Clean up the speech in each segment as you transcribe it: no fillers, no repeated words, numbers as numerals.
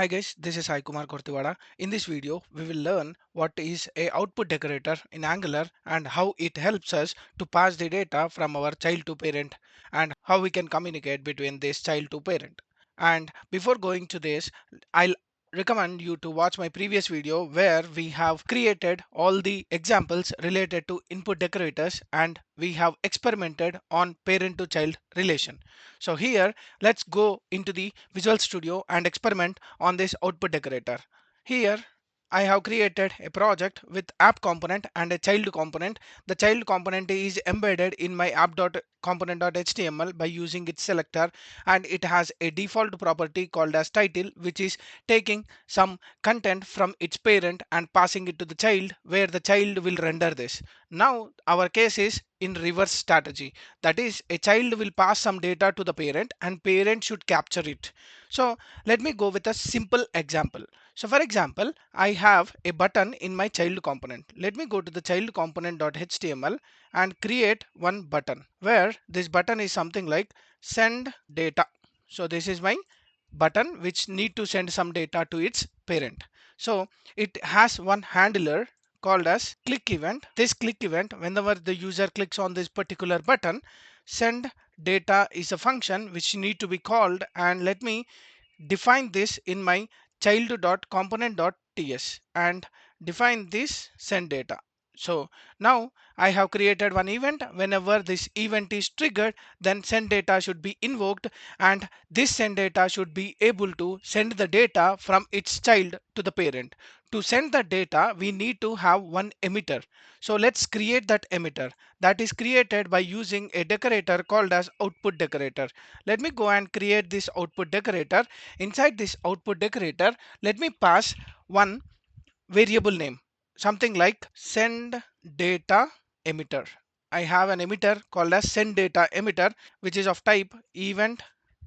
Hi guys, this is Sai Kumar Kortiwada. In this video, we will learn what is a output decorator in Angular and how it helps us to pass the data from our child to parent and how we can communicate between this child to parent. And before going to this, I'll recommend you to watch my previous video where we have created all the examples related to input decorators and we have experimented on parent to child relation. So here, let's go into the Visual Studio and experiment on this output decorator. Here I have created a project with app component and a child component. The child component is embedded in my app.component.html by using its selector, and it has a default property called as title, which is taking some content from its parent and passing it to the child, where the child will render this. Now our case is in reverse strategy. That is, a child will pass some data to the parent and parent should capture it. So let me go with a simple example. So for example, I have a button in my child component. Let me go to the child component.html and create one button where this button is something like send data. So this is my button which need to send some data to its parent. So it has one handler called as click event. This click event, whenever the user clicks on this particular button, send data is a function which need to be called, and let me define this in my child.component.ts and define this send data. So now I have created one event. Whenever this event is triggered, then send data should be invoked, and this send data should be able to send the data from its child to the parent. To send the data, we need to have one emitter. So let's create that emitter. That is created by using a decorator called as output decorator. Let me go and create this output decorator. Inside this output decorator, let me pass one variable name, something like send data emitter. I have an emitter called as send data emitter, which is of type event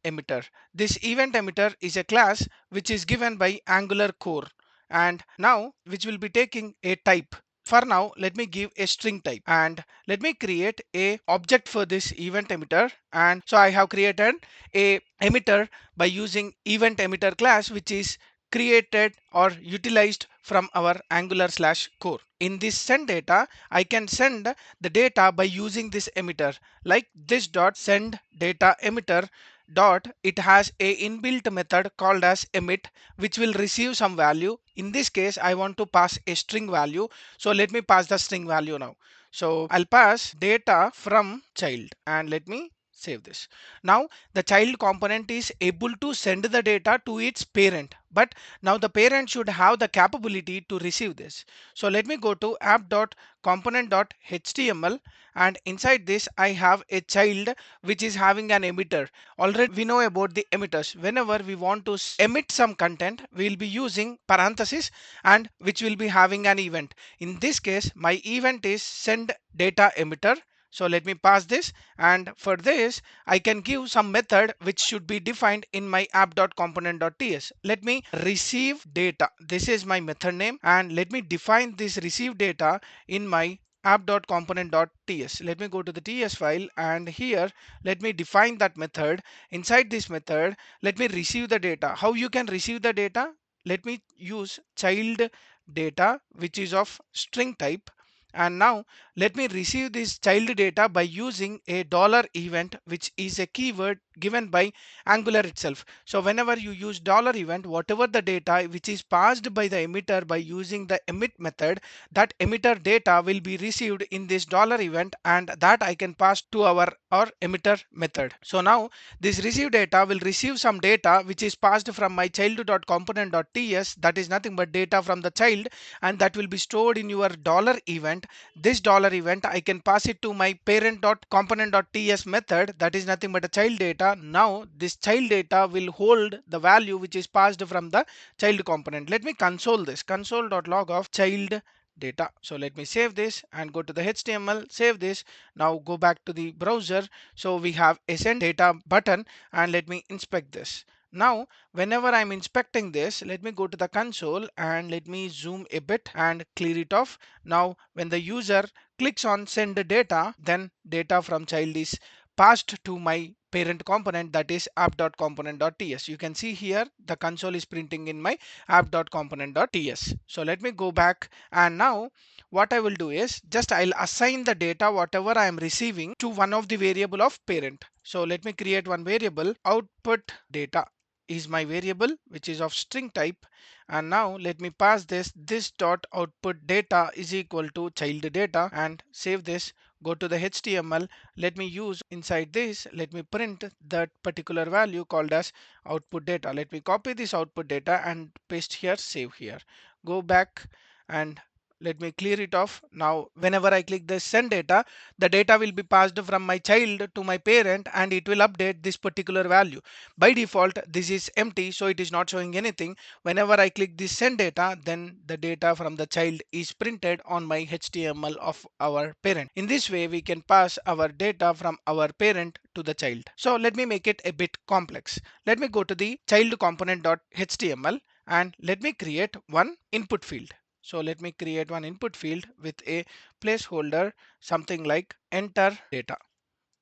emitter. This event emitter is a class which is given by Angular core, and now which will be taking a type. For now, let me give a string type, and let me create a object for this event emitter. And so I have created a emitter by using event emitter class, which is created or utilized from our Angular/core. In this send data, I can send the data by using this emitter, like this dot send data emitter dot. It has a inbuilt method called as emit, which will receive some value. In this case, I want to pass a string value, so let me pass the string value now. So I'll pass data from child, and let me save this. Now the child component is able to send the data to its parent, but now the parent should have the capability to receive this. So let me go to app.component.html, and inside this I have a child which is having an emitter. Already we know about the emitters. Whenever we want to emit some content, we will be using parenthesis and which will be having an event. In this case, my event is send data emitter. So let me pass this, and for this I can give some method which should be defined in my app.component.ts. Let me receive data. This is my method name, and let me define this receive data in my app.component.ts. Let me go to the ts file, and here let me define that method. Inside this method, let me receive the data. How you can receive the data? Let me use child data, which is of string type, and now let me receive this child data by using a dollar event, which is a keyword given by Angular itself. So whenever you use dollar event, whatever the data which is passed by the emitter by using the emit method, that emitter data will be received in this dollar event, and that I can pass to our emitter method. So now this receive data will receive some data which is passed from my child.component.ts, that is nothing but data from the child, and that will be stored in your dollar event. This dollar event I can pass it to my parent.component.ts method, that is nothing but a child data. Now this child data will hold the value which is passed from the child component. Let me console this, console.log of child data. So let me save this and go to the HTML, save this. Now go back to the browser. So we have a send data button, and let me inspect this. Now whenever I'm inspecting this, let me go to the console and let me zoom a bit and clear it off. Now when the user clicks on send data, then data from child is passed to my parent component, that is app.component.ts. You can see here the console is printing in my app.component.ts. So let me go back, and now what I will do is just I'll assign the data whatever I am receiving to one of the variable of parent. So let me create one variable. Output data is my variable which is of string type, and now let me pass this dot output data is equal to child data, and save this. Go to the HTML. Let me use inside this, let me print that particular value called as output data. Let me copy this output data and paste here, save here. Go back and let me clear it off. Now whenever I click this send data, the data will be passed from my child to my parent, and it will update this particular value. By default this is empty, so it is not showing anything. Whenever I click this send data, then the data from the child is printed on my HTML of our parent. In this way we can pass our data from our parent to the child. So let me make it a bit complex. Let me go to the child component.html, and let me create one input field. So let me create one input field with a placeholder, something like enter data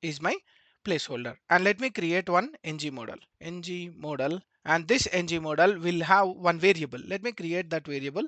is my placeholder, and let me create one ngModel, and this ngModel will have one variable. Let me create that variable.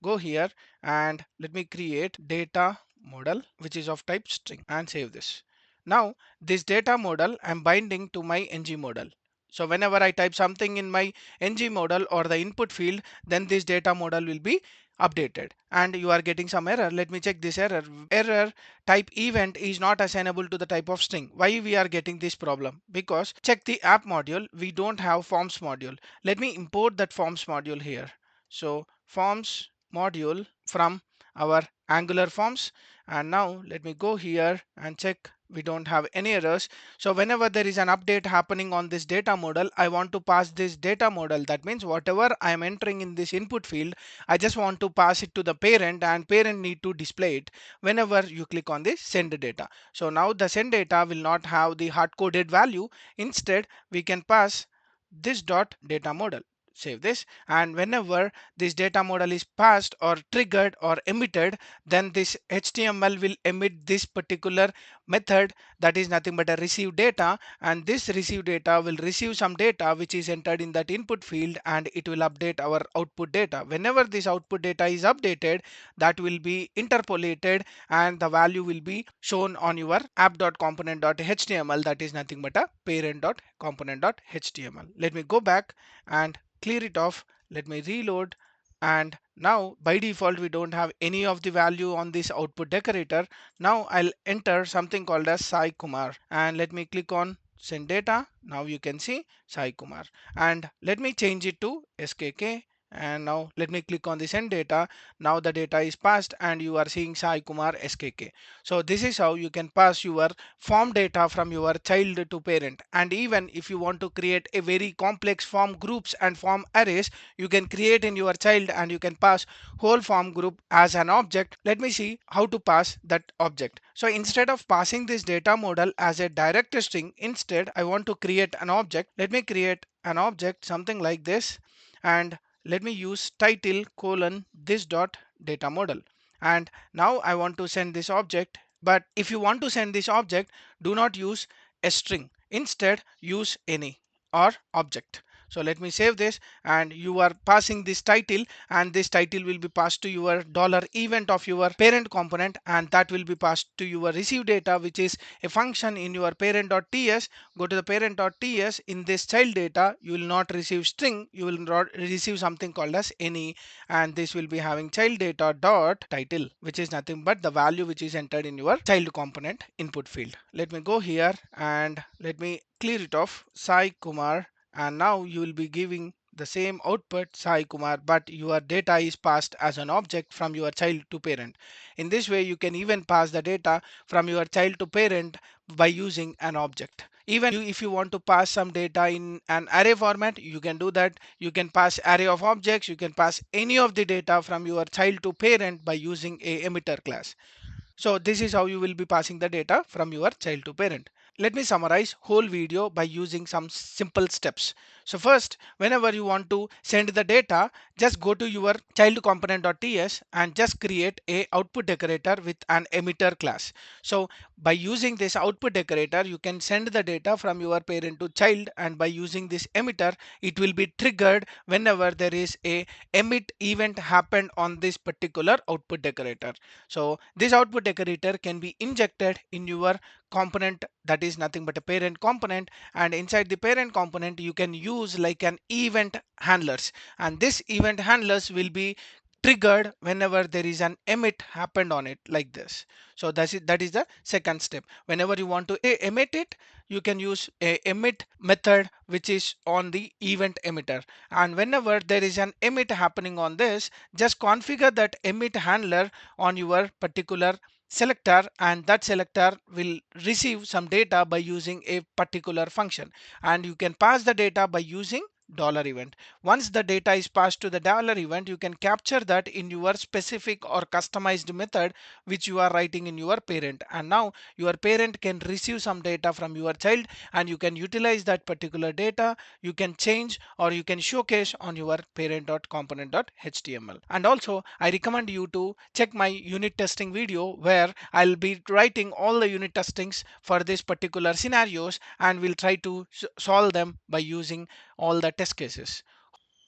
Go here and let me create data model which is of type string, and save this. Now this data model I'm binding to my ngModel. So whenever I type something in my ngModel or the input field, then this data model will be updated, and you are getting some error. Let me check this error. Type event is not assignable to the type of string. Why we are getting this problem? Because check the app module, we don't have forms module. Let me import that forms module here. So forms module from our Angular forms, and now let me go here and check we don't have any errors. So whenever there is an update happening on this data model, I want to pass this data model. That means whatever I am entering in this input field, I just want to pass it to the parent, and parent need to display it whenever you click on this send data. So now the send data will not have the hard coded value. Instead we can pass this dot data model. Save this, and whenever this data model is passed or triggered or emitted, then this HTML will emit this particular method, that is nothing but a receive data, and this receive data will receive some data which is entered in that input field, and it will update our output data. Whenever this output data is updated, that will be interpolated, and the value will be shown on your app.component.html, that is nothing but a parent.component.html. Let me go back and clear it off. Let me reload, and now by default we don't have any of the value on this output decorator. Now I'll enter something called as Sai Kumar, and let me click on send data. Now you can see Sai Kumar, and let me change it to skk, and now let me click on the send data. Now the data is passed and you are seeing Sai Kumar skk. So this is how you can pass your form data from your child to parent. And even if you want to create a very complex form groups and form arrays, you can create in your child, and you can pass whole form group as an object. Let me see how to pass that object. So instead of passing this data model as a direct string, instead I want to create an object. Let me create an object something like this, and let me use title colon this dot data model. And now I want to send this object, but if you want to send this object, do not use a string. Instead use any or object. So let me save this, and you are passing this title, and this title will be passed to your dollar event of your parent component, and that will be passed to your receive data, which is a function in your parent.ts. Go to the parent.ts. In this child data you will not receive string, you will receive something called as any, and this will be having child data dot title, which is nothing but the value which is entered in your child component input field. Let me go here and let me clear it off, Sai Kumar, and now you will be giving the same output Sai Kumar, but your data is passed as an object from your child to parent. In this way you can even pass the data from your child to parent by using an object. Even if you want to pass some data in an array format, you can do that. You can pass array of objects, you can pass any of the data from your child to parent by using a emitter class. So this is how you will be passing the data from your child to parent. Let me summarize whole video by using some simple steps. So first, whenever you want to send the data, just go to your child component.ts and just create a output decorator with an emitter class. So by using this output decorator, you can send the data from your parent to child, and by using this emitter, it will be triggered whenever there is a emit event happened on this particular output decorator. So this output decorator can be injected in your component, that is nothing but a parent component, and inside the parent component you can use like an event handlers, and this event handlers will be triggered whenever there is an emit happened on it like this. So that is the second step. Whenever you want to emit it, you can use a emit method which is on the event emitter, and whenever there is an emit happening on this, just configure that emit handler on your particular selector, and that selector will receive some data by using a particular function, and you can pass the data by using $event. Once the data is passed to the $event, you can capture that in your specific or customized method which you are writing in your parent, and now your parent can receive some data from your child, and you can utilize that particular data. You can change or you can showcase on your parent.component.html. And also I recommend you to check my unit testing video where I'll be writing all the unit testings for this particular scenarios, and we'll try to solve them by using all the test cases.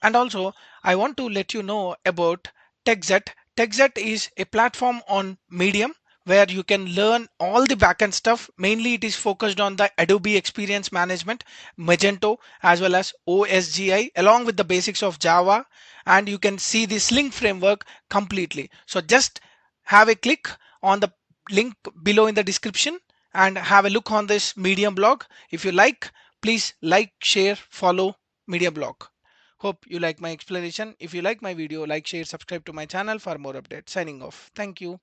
And also, I want to let you know about TechZet. TechZet is a platform on Medium where you can learn all the backend stuff. Mainly, it is focused on the Adobe Experience Management, Magento, as well as OSGI, along with the basics of Java. And you can see the Sling framework completely. So just have a click on the link below in the description and have a look on this Medium blog. If you like, please like, share, follow Medium blog. Hope you like my explanation. If you like my video, like, share, subscribe to my channel for more updates. Signing off. Thank you.